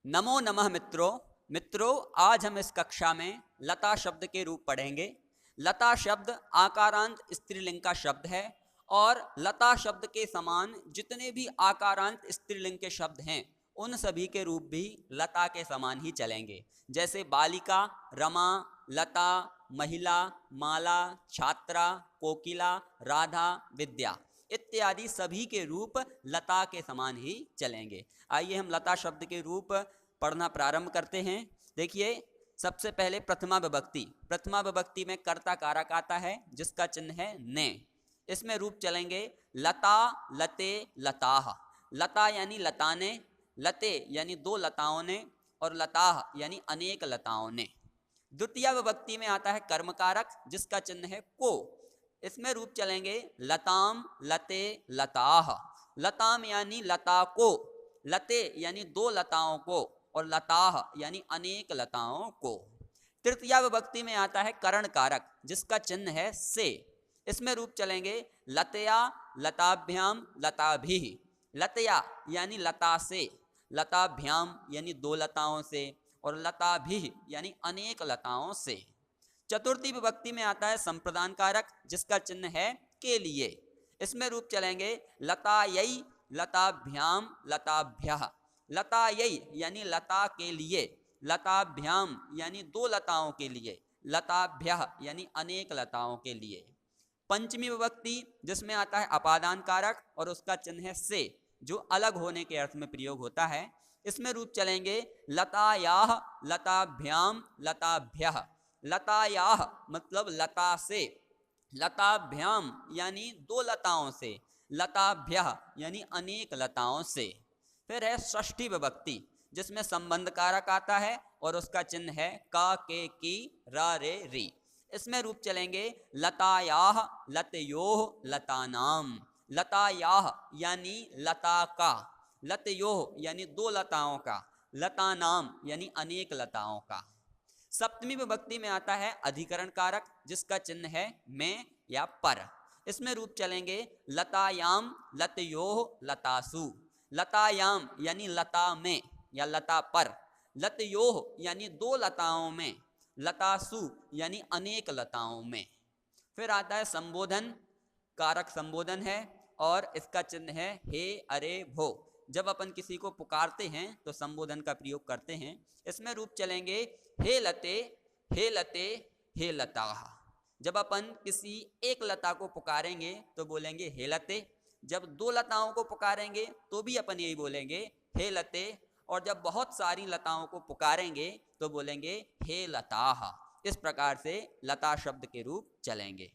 नमो नमः मित्रों। मित्रों, आज हम इस कक्षा में लता शब्द के रूप पढ़ेंगे। लता शब्द आकारांत स्त्रीलिंग का शब्द है और लता शब्द के समान जितने भी आकारांत स्त्रीलिंग के शब्द हैं उन सभी के रूप भी लता के समान ही चलेंगे। जैसे बालिका, रमा, लता, महिला, माला, छात्रा, कोकिला, राधा, विद्या इत्यादि सभी के रूप लता के समान ही चलेंगे। आइए हम लता शब्द के रूप पढ़ना प्रारंभ करते हैं। देखिए, सबसे पहले प्रथमा विभक्ति। प्रथमा विभक्ति में कर्ता कारक आता है जिसका चिन्ह है ने। इसमें रूप चलेंगे लता, लते, लताह। लता यानी लताने, लते यानी दो लताओं ने, और लताह यानी अनेक लताओं ने। द्वितीय विभक्ति में आता है कर्मकारक जिसका चिन्ह है को। इसमें रूप चलेंगे लताम, लते, लताह। लताम यानी लता को, लते यानी दो लताओं को, और लताह यानी अनेक लताओं को। तृतीया विभक्ति में आता है करण कारक जिसका चिन्ह है से। इसमें रूप चलेंगे लतया, लताभ्याम, लताभिः। लतया यानी लता से, लताभ्याम यानी दो लताओं से, और लताभिः यानी अनेक लताओं से। चतुर्थी विभक्ति में आता है संप्रदान कारक जिसका चिन्ह है के लिए। इसमें रूप चलेंगे लतायै, लताभ्याम, लताभ्यः। लतायै यानी लता के लिए, लताभ्याम यानी दो लताओं के लिए, लताभ्यः यानी अनेक लताओं के लिए। पंचमी विभक्ति जिसमें आता है अपादान कारक और उसका चिन्ह है से, जो अलग होने के अर्थ में प्रयोग होता है। इसमें रूप चलेंगे लतायाः, लताभ्याम, लताभ्यः। लतायाः मतलब लता से, लताभ्याम यानी दो लताओं से, लताभ्यः यानी अनेक लताओं से। फिर है षष्ठी विभक्ति जिसमें संबंध कारक आता है और उसका चिन्ह है का, के, की, रा, रे, री। इसमें रूप चलेंगे लतायाः, लतयोः, लतानाम। लतायाः यानी लता का, लतयोः यानी दो लताओं का, लतानाम यानी अनेक लताओं का। सप्तमी विभक्ति में आता है अधिकरण कारक जिसका चिन्ह है में या पर। इसमें रूप चलेंगे लतायाम, लतयोः, लतासु। लतायाम यानी लता में या लता पर, लतयोः यानी दो लताओं में, लतासु यानी अनेक लताओं में। फिर आता है संबोधन कारक, संबोधन है और इसका चिन्ह है हे, अरे, भो। जब अपन किसी को पुकारते हैं तो संबोधन का प्रयोग करते हैं। इसमें रूप चलेंगे हे लते, हे लते, हे लताः। जब अपन किसी एक लता को पुकारेंगे तो बोलेंगे हे लते। जब दो लताओं को पुकारेंगे तो भी अपन यही बोलेंगे हे लते, और जब बहुत सारी लताओं को पुकारेंगे तो बोलेंगे हे लताः। इस प्रकार से लता शब्द के रूप चलेंगे।